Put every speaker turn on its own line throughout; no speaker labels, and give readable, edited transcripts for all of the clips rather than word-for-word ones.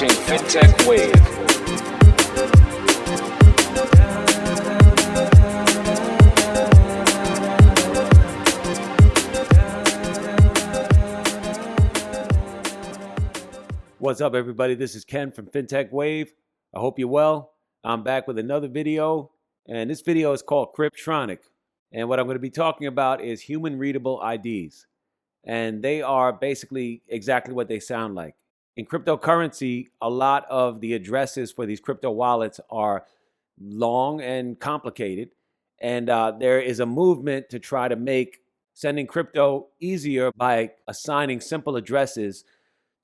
watching Fintech Wave.
What's up, everybody? This is Ken from Fintech Wave. I hope you're well. I'm back with another video, and this video is called CRYPTRONIC. And what I'm going to be talking about is human readable IDs. And they are basically exactly what they sound like. In cryptocurrency, a lot of the addresses for these crypto wallets are long and complicated. And there is a movement to try to make sending crypto easier by assigning simple addresses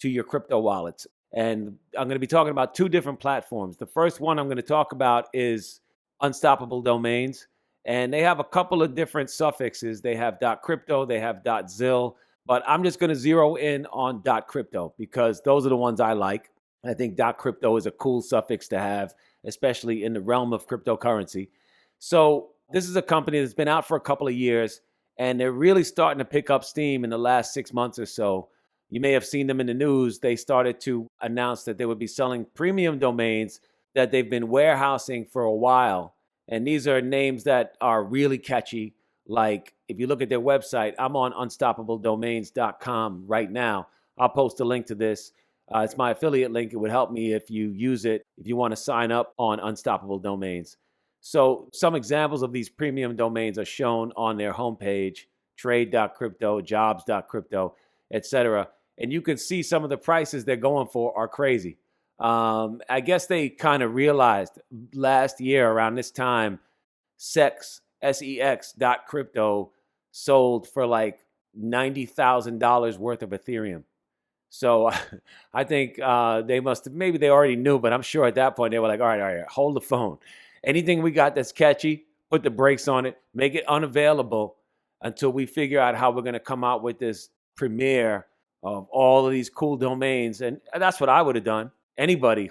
to your crypto wallets. And I'm going to be talking about two different platforms. The first one I'm going to talk about is Unstoppable Domains. And they have a couple of different suffixes. They have .crypto, they have .zil, but I'm just going to zero in on .crypto because those are the ones I like. I think .crypto is a cool suffix to have, especially in the realm of cryptocurrency. So this is a company that's been out for a couple of years, and they're really starting to pick up steam in the last 6 months or so. You may have seen them in the news. They started to announce that they would be selling premium domains that they've been warehousing for a while. And these are names that are really catchy. Like if you look at their website, I'm on unstoppabledomains.com right now. I'll post a link to this. It's my affiliate link. It would help me if you use it, if you want to sign up on Unstoppable Domains. So some examples of these premium domains are shown on their homepage, trade.crypto, jobs.crypto, etc. And you can see some of the prices they're going for are crazy. I guess they kind of realized last year around this time, SEX.crypto sold for like $90,000 worth of Ethereum. So I think they must have, maybe they already knew, but I'm sure at that point they were like, all right, hold the phone. Anything we got that's catchy, put the brakes on it, make it unavailable until we figure out how we're going to come out with this premiere of all of these cool domains. And that's what I would have done. Anybody,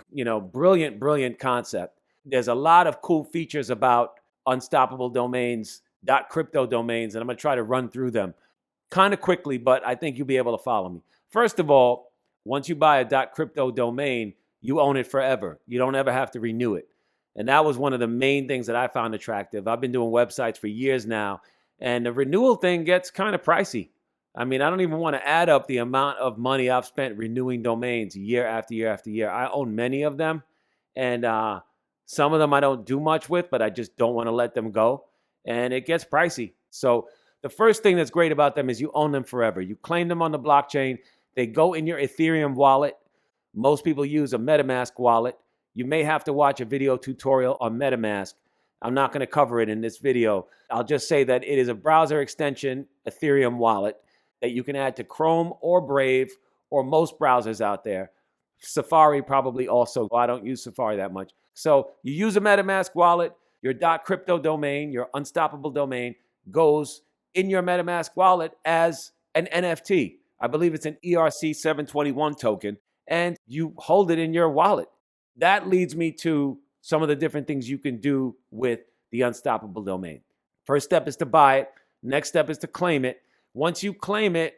brilliant concept. There's a lot of cool features about Unstoppable Domains, .crypto domains, and I'm going to try to run through them kind of quickly, but I think you'll be able to follow me. First of all, once you buy a .crypto domain, you own it forever. You don't ever have to renew it. And that was one of the main things that I found attractive. I've been doing websites for years now, and the renewal thing gets kind of pricey. I mean, I don't even want to add up the amount of money I've spent renewing domains year after year after year. I own many of them, and some of them I don't do much with, but I just don't want to let them go, and it gets pricey. So the first thing that's great about them is you own them forever. You claim them on the blockchain. They go in your Ethereum wallet. Most people use a MetaMask wallet. You may have to watch a video tutorial on MetaMask. I'm not going to cover it in this video. I'll just say that it is a browser extension Ethereum wallet that you can add to Chrome or Brave or most browsers out there. Safari probably also. I don't use Safari that much. So you use a MetaMask wallet, your .crypto domain, your Unstoppable domain goes in your MetaMask wallet as an NFT. I believe it's an ERC-721 token, and you hold it in your wallet. That leads me to some of the different things you can do with the Unstoppable domain. First step is to buy it. Next step is to claim it. Once you claim it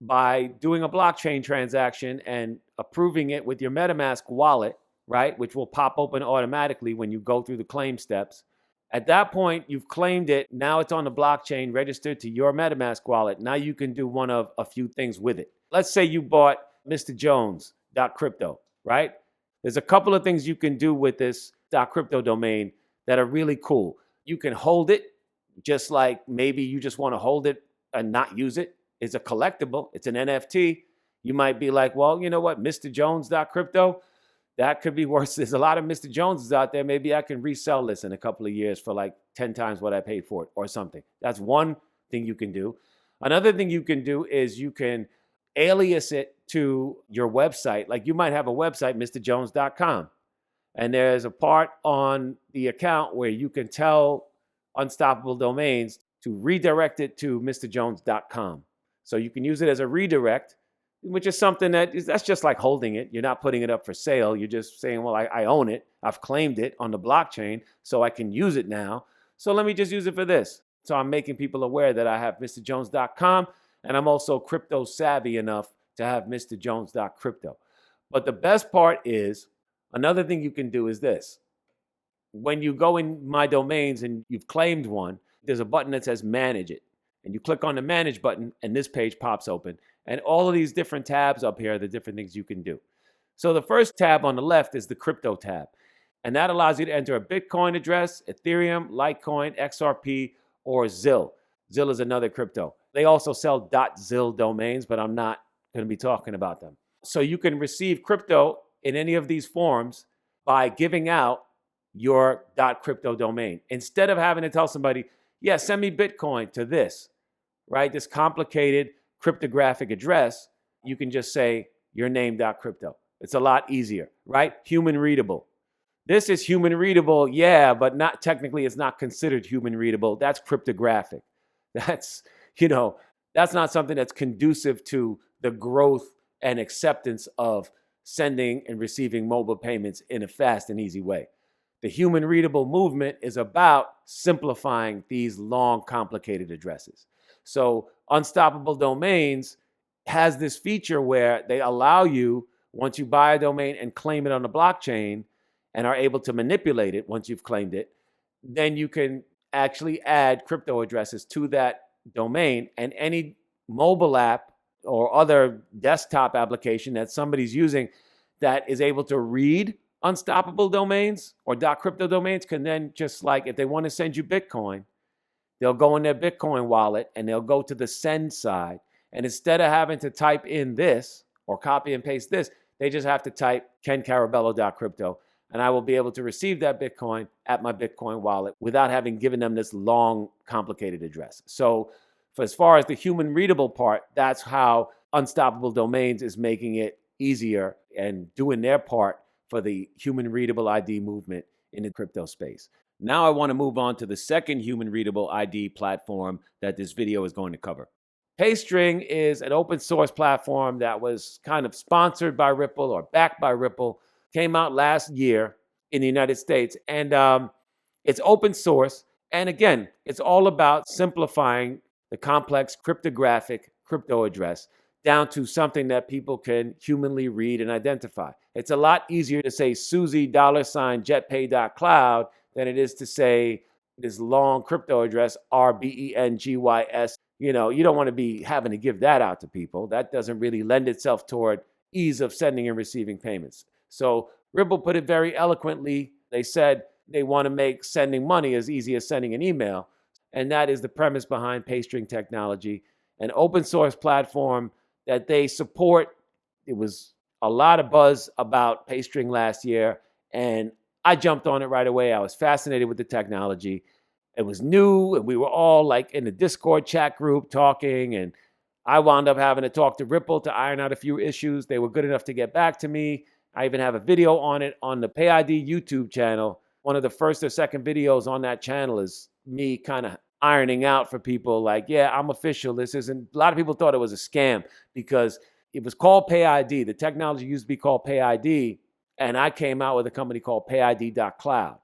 by doing a blockchain transaction and approving it with your MetaMask wallet, right, which will pop open automatically when you go through the claim steps. At that point, you've claimed it. Now it's on the blockchain, registered to your MetaMask wallet. Now you can do one of a few things with it. Let's say you bought Mr. Jones.crypto, right? There's a couple of things you can do with this .crypto domain that are really cool. You can hold it, just like maybe you just want to hold it and not use it. It's a collectible. It's an NFT. You might be like, well, you know what? Mr. Jones.crypto, that could be worse. There's a lot of Mr. Joneses out there. Maybe I can resell this in a couple of years for like 10 times what I paid for it or something. That's one thing you can do. Another thing you can do is you can alias it to your website. Like you might have a website, mrjones.com. And there's a part on the account where you can tell Unstoppable Domains to redirect it to mrjones.com. So you can use it as a redirect, which is something that's just like holding it. You're not putting it up for sale. You're just saying, well, I own it. I've claimed it on the blockchain, so I can use it now. So let me just use it for this. So I'm making people aware that I have mrjones.com, and I'm also crypto savvy enough to have mrjones.crypto. But the best part is, another thing you can do is this. When you go in My Domains and you've claimed one, there's a button that says Manage It. And you click on the Manage button, and this page pops open. And all of these different tabs up here are the different things you can do. So the first tab on the left is the Crypto tab. And that allows you to enter a Bitcoin address, Ethereum, Litecoin, XRP, or ZIL. ZIL is another crypto. They also sell .zil domains, but I'm not going to be talking about them. So you can receive crypto in any of these forms by giving out your .crypto domain. Instead of having to tell somebody, yeah, send me Bitcoin to this, right? This complicated cryptographic address, you can just say your name.crypto. It's a lot easier, right? Human readable. This is human readable, yeah, but not technically, it's not considered human readable. That's cryptographic. That's not something that's conducive to the growth and acceptance of sending and receiving mobile payments in a fast and easy way. The human readable movement is about simplifying these long, complicated addresses. So Unstoppable Domains has this feature where they allow you, once you buy a domain and claim it on the blockchain and are able to manipulate it once you've claimed it, then you can actually add crypto addresses to that domain, and any mobile app or other desktop application that somebody's using that is able to read unstoppable domains or .crypto domains can then, just like if they want to send you Bitcoin, they'll go in their Bitcoin wallet and they'll go to the send side. And instead of having to type in this or copy and paste this, they just have to type kencarabello.crypto, and I will be able to receive that Bitcoin at my Bitcoin wallet without having given them this long, complicated address. So for as far as the human readable part, that's how Unstoppable Domains is making it easier and doing their part for the human readable ID movement in the crypto space. Now I want to move on to the second human readable ID platform that this video is going to cover. Paystring is an open source platform that was kind of sponsored by Ripple or backed by Ripple, came out last year in the United States, and it's open source. And again, it's all about simplifying the complex cryptographic crypto address down to something that people can humanly read and identify. It's a lot easier to say Susie $JetPay.cloud than it is to say this long crypto address, RBENGYS. You don't want to be having to give that out to people. That doesn't really lend itself toward ease of sending and receiving payments. So Ripple put it very eloquently. They said they want to make sending money as easy as sending an email. And that is the premise behind Paystring technology, an open source platform that they support. It was a lot of buzz about Paystring last year, and I jumped on it right away. I was fascinated with the technology. It was new, and we were all like in the Discord chat group talking, and I wound up having to talk to Ripple to iron out a few issues. They were good enough to get back to me. I even have a video on it on the PayID YouTube channel. One of the first or second videos on that channel is me kind of ironing out for people like, yeah, I'm official. This isn't, a lot of people thought it was a scam because it was called PayID. The technology used to be called PayID, and I came out with a company called PayID.cloud.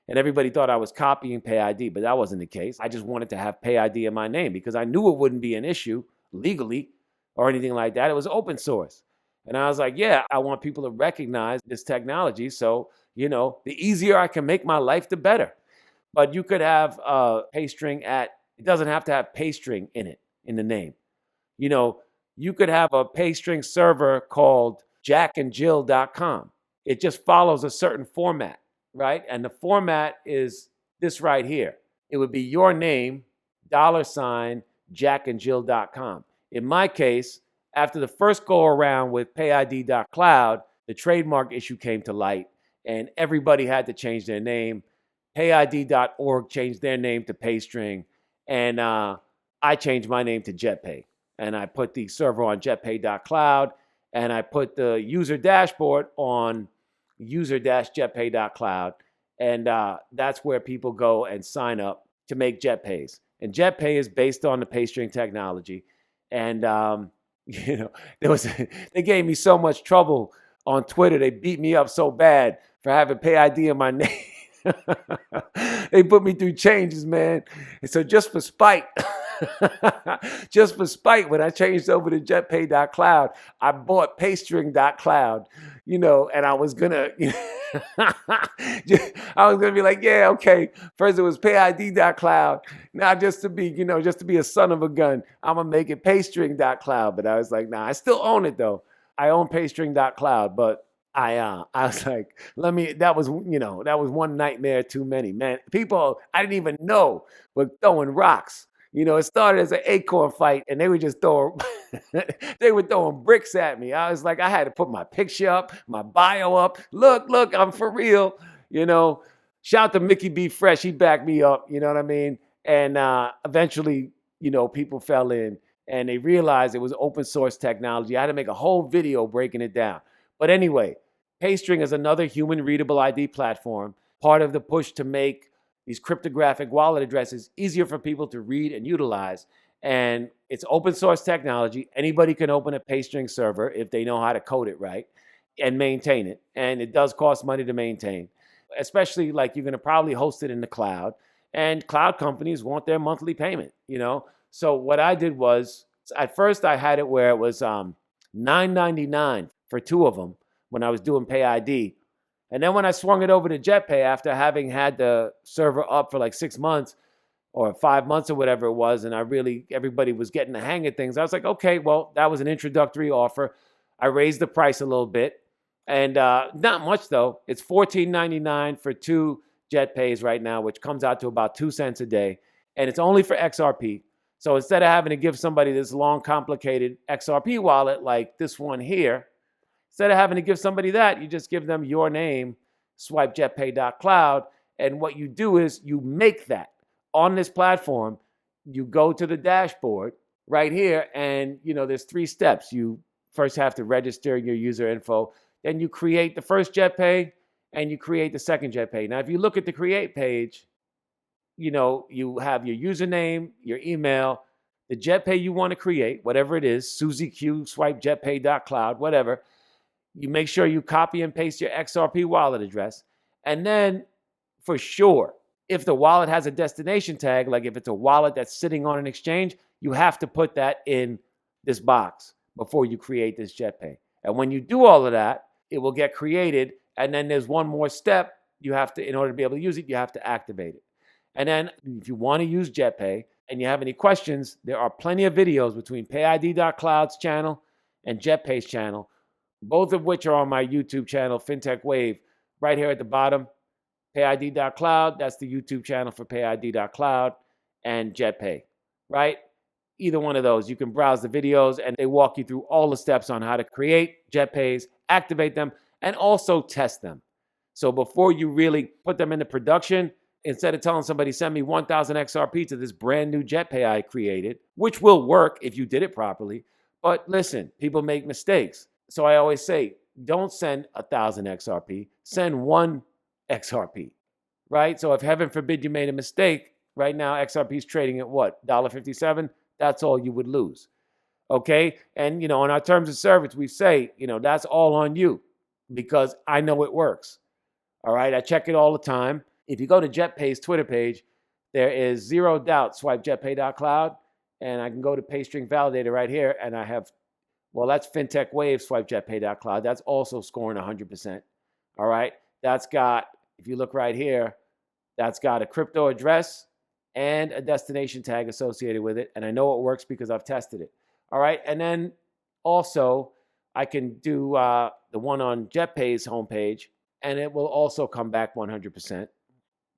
And everybody thought I was copying PayID, but that wasn't the case. I just wanted to have PayID in my name because I knew it wouldn't be an issue legally or anything like that. It was open source. And I was like, yeah, I want people to recognize this technology. So, the easier I can make my life, the better. But you could have Paystring it doesn't have to have Paystring in it, in the name. You could have a Paystring server called jackandjill.com. It just follows a certain format, right? And the format is this right here. It would be your name, $jackandjill.com. In my case, after the first go around with PayID.cloud, the trademark issue came to light and everybody had to change their name. PayID.org changed their name to Paystring, and I changed my name to JetPay. And I put the server on JetPay.cloud, and I put the user dashboard on user-jetpay.cloud. And that's where people go and sign up to make JetPays. And JetPay is based on the Paystring technology. And they gave me so much trouble on Twitter. They beat me up so bad for having PayID in my name. They put me through changes, man. And so just for spite, Just for spite, when I changed over to JetPay.cloud, I bought Paystring.cloud, and I was gonna, I was gonna be like, yeah, okay. First it was PayID.cloud. Now just to be a son of a gun, I'm gonna make it Paystring.cloud. But I was like, nah, I still own it though. I own Paystring.cloud, but I was like, that was one nightmare too many, man. People I didn't even know were throwing rocks. It started as an acorn fight, and they were just throwing they were throwing bricks at me. I was like, I had to put my picture up, my bio up. Look, I'm for real. Shout out to Mickey B. Fresh. He backed me up, you know what I mean? And eventually, people fell in and they realized it was open source technology. I had to make a whole video breaking it down. But anyway, Paystring is another human readable ID platform, part of the push to make these cryptographic wallet addresses easier for people to read and utilize. And it's open source technology. Anybody can open a Paystring server if they know how to code it right and maintain it. And it does cost money to maintain, especially like you're going to probably host it in the cloud. And cloud companies want their monthly payment, So what I did was, at first I had it where it was $9.99 for two of them when I was doing PayID. And then when I swung it over to JetPay after having had the server up for like 6 months or 5 months or whatever it was, and everybody was getting the hang of things, I was like, okay, well, that was an introductory offer. I raised the price a little bit, and not much though. It's $14.99 for two JetPays right now, which comes out to about 2 cents a day, and it's only for XRP. So instead of having to give somebody this long, complicated XRP wallet like this one here, instead of having to give somebody that, you just give them your name, SwipeJetPay.cloud, and what you do is you make that on this platform. You go to the dashboard right here, and there's 3 steps. You first have to register your user info, then you create the first JetPay, and you create the second JetPay. Now, if you look at the create page, you have your username, your email, the JetPay you want to create, whatever it is, Susie Q, SwipeJetPay.cloud, whatever. You make sure you copy and paste your XRP wallet address. And then for sure, if the wallet has a destination tag, like if it's a wallet that's sitting on an exchange, you have to put that in this box before you create this JetPay. And when you do all of that, it will get created. And then there's one more step you have to, in order to be able to use it, you have to activate it. And then if you want to use JetPay and you have any questions, there are plenty of videos between PayID.cloud's channel and JetPay's channel, both of which are on my YouTube channel, Fintech Wave, right here at the bottom. PayID.cloud, that's the YouTube channel for PayID.cloud, and JetPay, right? Either one of those. You can browse the videos, and they walk you through all the steps on how to create JetPays, activate them, and also test them. So before you really put them into production, instead of telling somebody, send me 1,000 XRP to this brand new JetPay I created, which will work if you did it properly. But listen, people make mistakes. So I always say, don't send 1,000 XRP, send 1 XRP, right? So if heaven forbid you made a mistake, right now XRP is trading at what, $1.57? That's all you would lose, okay? And, in our terms of service, we say, that's all on you because I know it works, all right? I check it all the time. If you go to JetPay's Twitter page, there is zero doubt SwipeJetPay.cloud, and I can go to Paystring Validator right here, and I have, well, that's Fintech Wave SwipeJetPay.cloud. That's also scoring 100%. All right. That's got, if you look right here, that's got a crypto address and a destination tag associated with it. And I know it works because I've tested it. All right. And then also I can do the one on JetPay's homepage, and it will also come back 100%.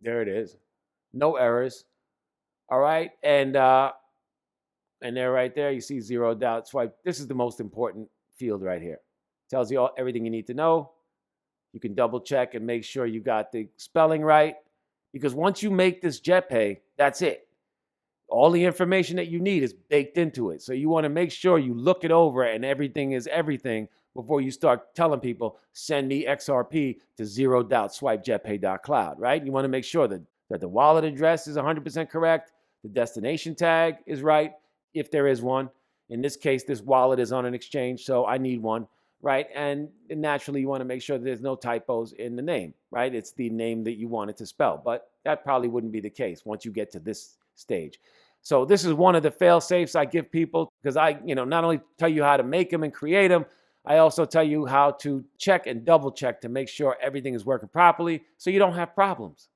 There it is. No errors. All right. And there, right there, you see zero doubt swipe. This is the most important field right here. Tells you everything you need to know. You can double check and make sure you got the spelling right. Because once you make this JetPay, that's it. All the information that you need is baked into it. So you want to make sure you look it over and everything is everything before you start telling people, send me XRP to zero doubt SwipeJetPay.cloud, right? You want to make sure that the wallet address is 100% correct. The destination tag is right, if there is one. In this case, this wallet is on an exchange, so I need one, right? And naturally, you want to make sure that there's no typos in the name, right? It's the name that you want it to spell, but that probably wouldn't be the case once you get to this stage. So this is one of the fail safes I give people, because I, not only tell you how to make them and create them, I also tell you how to check and double check to make sure everything is working properly so you don't have problems.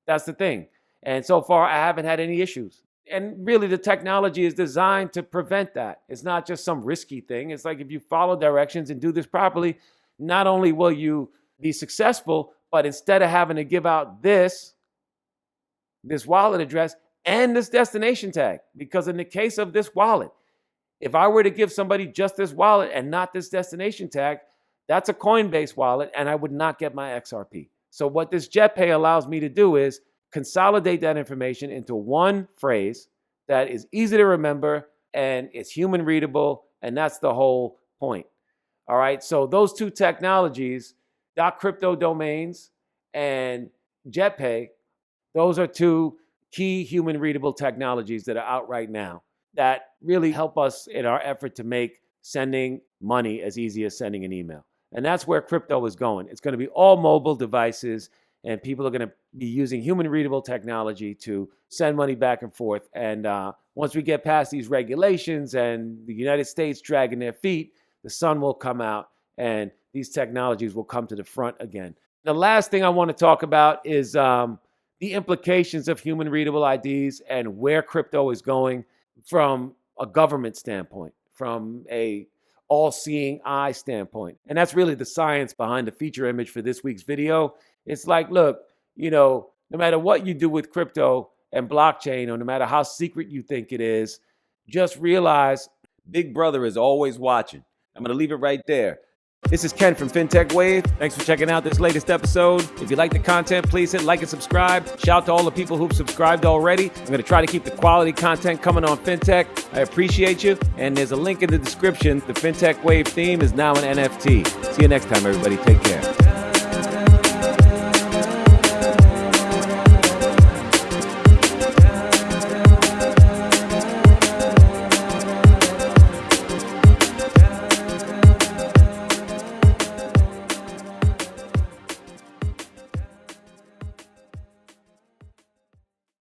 That's the thing. And so far, I haven't had any issues. And really, the technology is designed to prevent that. It's not just some risky thing. It's like if you follow directions and do this properly, not only will you be successful, but instead of having to give out this wallet address and this destination tag, because in the case of this wallet, if I were to give somebody just this wallet and not this destination tag, that's a Coinbase wallet, and I would not get my XRP. So what this JetPay allows me to do is consolidate that information into one phrase that is easy to remember and it's human readable, and that's the whole point. All right, so those two technologies, .crypto domains and JetPay, those are two key human readable technologies that are out right now that really help us in our effort to make sending money as easy as sending an email. And that's where crypto is going. It's going to be all mobile devices, and people are going to be using human readable technology to send money back and forth. And once we get past these regulations and the United States dragging their feet, the sun will come out and these technologies will come to the front again. The last thing I want to talk about is the implications of human readable IDs and where crypto is going from a government standpoint, from a all-seeing eye standpoint. And that's really the science behind the feature image for this week's video. It's like, look, no matter what you do with crypto and blockchain, or no matter how secret you think it is, just realize Big Brother is always watching. I'm going to leave it right there. This is Ken from Fintech Wave. Thanks for checking out this latest episode. If you like the content, please hit like and subscribe. Shout out to all the people who've subscribed already. I'm going to try to keep the quality content coming on Fintech. I appreciate you. And there's a link in the description. The Fintech Wave theme is now an NFT. See you next time, everybody. Take care.